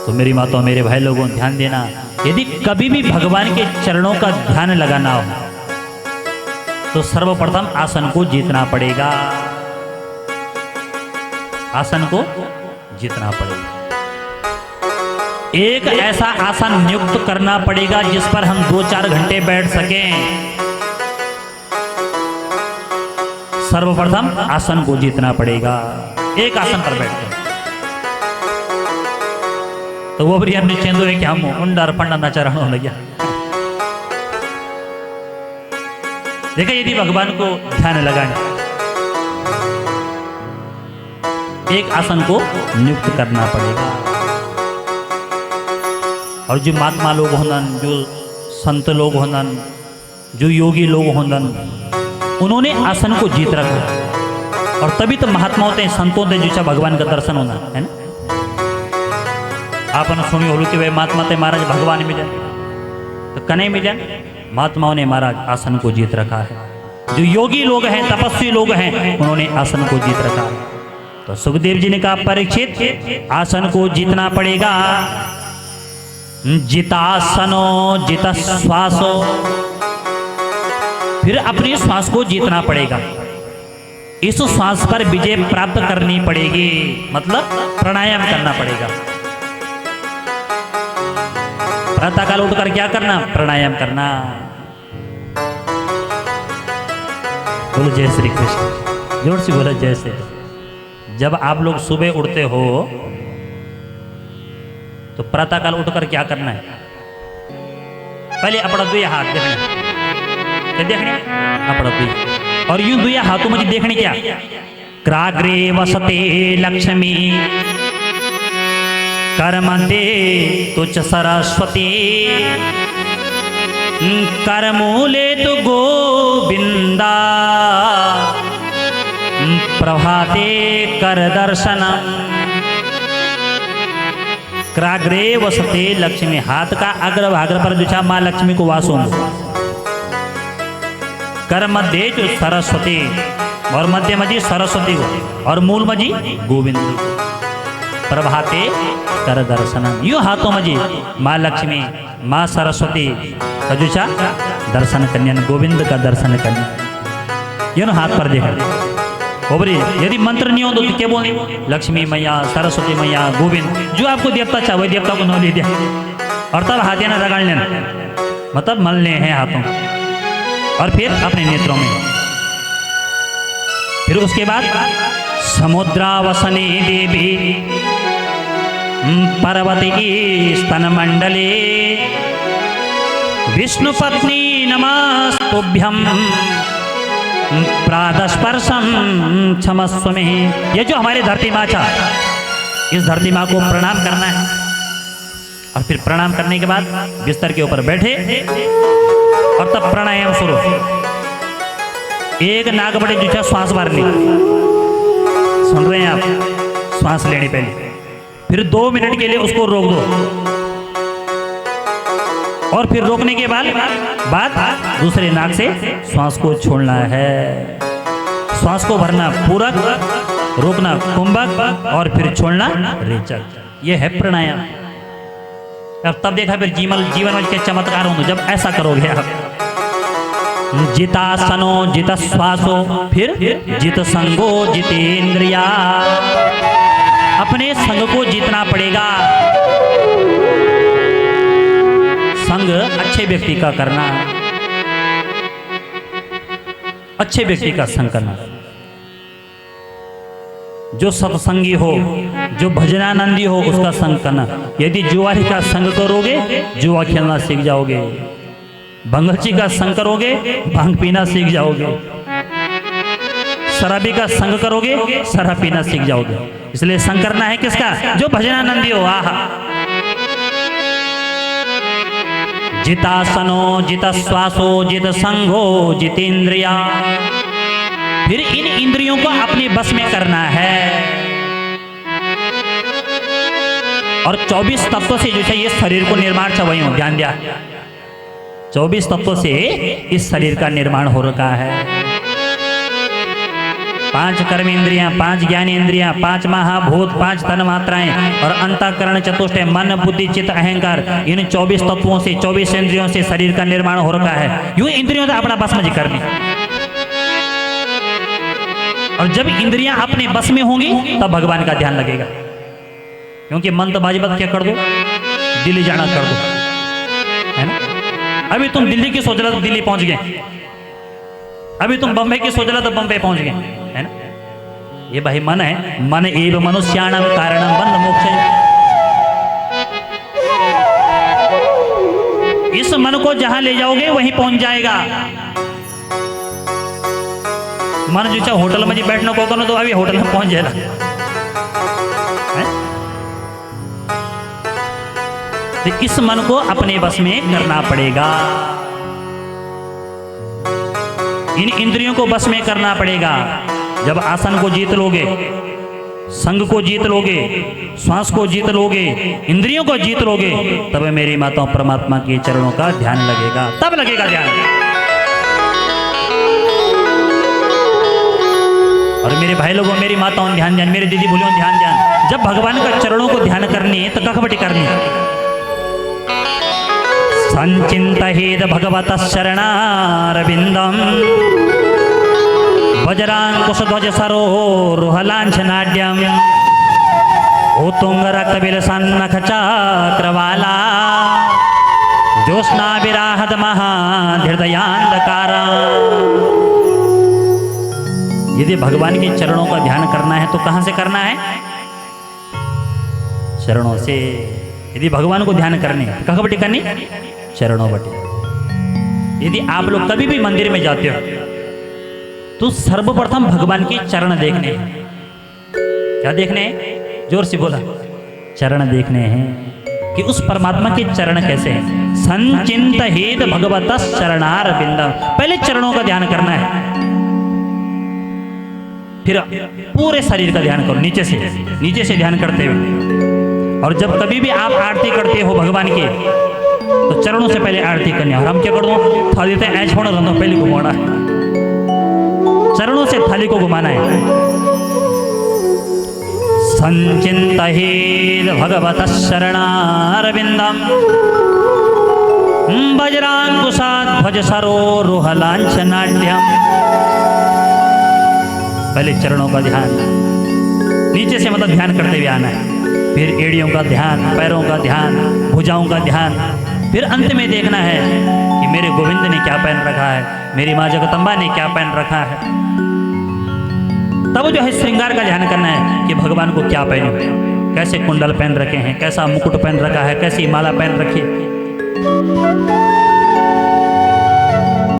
तो मेरी माताओं मेरे भाई लोगों ध्यान देना, यदि कभी भी भगवान के चरणों का ध्यान लगाना हो तो सर्वप्रथम आसन को जीतना पड़ेगा। आसन को जीतना पड़ेगा। एक ऐसा आसन नियुक्त करना पड़ेगा जिस पर हम 2-4 घंटे बैठ सकें। सर्वप्रथम आसन को जीतना पड़ेगा। एक आसन पर बैठते तो वो भी हमने चेंदो है कि हम उंडर पंडा नचरण हो गया। देखा, यदि भगवान को ध्यान लगाने एक आसन को नियुक्त करना पड़ेगा। और जो महात्मा लोग होनन, जो संत लोग होनन, जो योगी लोग होनन, उन्होंने आसन को जीत रखा। और तभी तो महात्माओं ते संतों ते जो भगवान का दर्शन होना है ना। आपने सुनी हो कि वे महात्मा ते महाराज भगवान मिले तो कने मिले, महात्माओं ने महाराज आसन को जीत रखा है। जो योगी लोग हैं, तपस्वी लोग हैं, उन्होंने आसन को जीत रखा है। तो सुखदेव जी ने कहा, परीक्षित आसन को जीतना पड़ेगा। जितासनो जित श्वासो, फिर अपनी श्वास को जीतना पड़ेगा। इस श्वास पर विजय प्राप्त करनी पड़ेगी, मतलब प्राणायाम करना पड़ेगा। प्रातःकाल उठकर क्या करना? प्राणायाम करना। बोलो जय श्री कृष्ण, जोर से बोलो जय श्री। जब आप लोग सुबह उठते हो तो प्रातःकाल उठकर क्या करना है? पहले अपना दुया हाथ देखना, क्या देखने? अपना दुया, और यूं दुया हाथों में देखने क्या? क्राग्रे वसते लक्ष्मी करमते तुच सरस्वती, करमूले तु गोविंदा, प्रभाते कर दर्शनम। क्राग्रे वसते लक्ष्मी, हाथ का अग्रभाग पर जो माँ लक्ष्मी को वास होंगे। कर मध्य जो सरस्वती, और मध्य में जी सरस्वती को, और मूल में जी गोविंद। प्रभाते कर दर्शनम, यूं हाथों में जी माँ लक्ष्मी, माँ सरस्वती का जो दर्शन करने, गोविंद का दर्शन करने, यूं हाथ पर देखा। ओबरी यदि मंत्र नहीं हो तो क्या बोले? लक्ष्मी मैया, सरस्वती मैया, गोविंद, जो आपको देवता चाहे देवता को नौ ले दिया। और तब हाथ ना रगड़ लेना, मतलब मलने हैं हाथों, और फिर अपने नेत्रों में। फिर उसके बाद समुद्रावसने देवी पर्वती स्तन मंडले, विष्णु पत्नी नमस्तुभ्यम प्रादस्पर्शम क्षमस्व में। ये जो हमारी धरती माँ था, इस धरती माँ को प्रणाम करना है। और फिर प्रणाम करने के बाद बिस्तर के ऊपर बैठे और तब प्राणायाम शुरू। एक नाक बड़े जो श्वास मारनी, सुन रहे हैं आप? श्वास लेनी पहले, फिर 2 मिनट के लिए उसको रोक दो, और फिर रोकने के बाद दूसरे नाक से श्वास को छोड़ना है। श्वास को भरना पूरक, रोकना कुंभक, और फिर छोड़ना रेचक। ये है प्राणायाम। अब तब देखा फिर जीवन में क्या चमत्कार होंगे जब ऐसा करोगे आप। जितासनो जित श्वासो, फिर जित संगो जितेंद्रिया, अपने संग को जीतना पड़ेगा। संग अच्छे व्यक्ति का करना, अच्छे व्यक्ति का संग करना, जो सत्संगी हो, जो भजनानंदी हो, उसका संग करना। यदि जुआरी का संग करोगे जुआ खेलना सीख जाओगे, भंगची का संग करोगे भांग पीना सीख जाओगे, शराबी का संग करोगे शराब पीना सीख जाओगे। इसलिए संग करना है किसका? जो भजनानंदी हो। आहा, जितासनो जित श्वासो जित संगो जितेंद्रिया, फिर इन इंद्रियों को अपने बस में करना है। और 24 तत्वों से जो है ये शरीर को निर्माण से वही हो, ध्यान दिया, 24 तत्वों से इस शरीर का निर्माण हो रखा है। 5 कर्म इंद्रियां, 5 ज्ञान इंद्रियां, 5 महाभूत, 5 तन मात्राएं और अंतःकरण चतुष्टय मन बुद्धि चित्त अहंकार, इन 24 तत्वों से 24 इंद्रियों से शरीर का निर्माण हो रखा है। यूं इंद्रियों से अपना बस में करनी, और जब इंद्रियां अपने बस में होंगी तब भगवान का ध्यान लगेगा। क्योंकि मन तो बाजीबत क्या कर दो, दिल्ली जाना कर दो, है ना। अभी तुम दिल्ली की सोच रहे तो दिल्ली पहुंच गए, अभी तुम बम्बई की सोच रहे तो बम्बई पहुंच गए, है ना। ये भाई मन है, मन एव मनुष्याणाम कारणम बंध मोक्ष। इस मन को जहां ले जाओगे वहीं पहुंच जाएगा। मन जो चाहे होटल में जी बैठने को तो अभी होटल में पहुंच जाएगा, तो इस मन को अपने बस में करना पड़ेगा, इन इंद्रियों को बस में करना पड़ेगा। जब आसन को जीत लोगे, संग को जीत लोगे, श्वास को जीत लोगे, इंद्रियों को जीत लोगे, तब मेरी माताओं परमात्मा के चरणों का ध्यान लगेगा, तब लगेगा ध्यान। और मेरे भाई लोगों, मेरी माताओं ध्यान ध्यान, मेरे दीदी बोलियों ध्यान ध्यान। जब भगवान का चरणों को ध्यान करनी है तो कखबटी करनी है। संचिंतहेद भगवतः शरणारविंदम वज्रांकुशध्वज सरोरुहलांछनाढ्यम उत्तुंगरक्तबिलसन्नख चक्रवाला ज्योत्स्नाविराहत महाधृदयान्धकारा। यदि भगवान के चरणों का ध्यान करना है तो कहां से करना है? चरणों से। यदि भगवान को ध्यान करने कहाँ बटी करनी? चरणों बटी। यदि आप लोग कभी भी मंदिर में जाते हो तो सर्वप्रथम भगवान के चरण देखने हैं। क्या देखने हैं? जोर से बोला, चरण देखने हैं कि उस परमात्मा के चरण कैसे हैं। संचिंतहेत भगवतः शरणारविंदम, पहले चरणों का ध्यान करना है, फिर पूरे शरीर का ध्यान करो, नीचे से ध्यान करते हुए। और जब कभी भी आप आरती करते हो भगवान की तो चरणों से पहले आरती करनी है। और हम क्या कर दो, थाली से ऐच होना रहता, पहले घुमाना है, चरणों से थाली को घुमाना है। संचिंतहेत भगवतः शरणारविंदम वज्रांकुशाध्वज सरोरुहलांछनाढ्यम। पहले चरणों का ध्यान, नीचे से मतलब ध्यान करते हुए आना है, फिर एड़ियों का ध्यान, पैरों का ध्यान, भुजाओं का ध्यान, फिर अंत में देखना है कि मेरे गोविंद ने क्या पहन रखा है, मेरी माँ जगदम्बा ने क्या पहन रखा है। तब जो है श्रृंगार का ध्यान करना है कि भगवान को क्या पहने, कैसे कुंडल पहन रखे हैं, कैसा मुकुट पहन रखा है, कैसी माला पहन रखी है।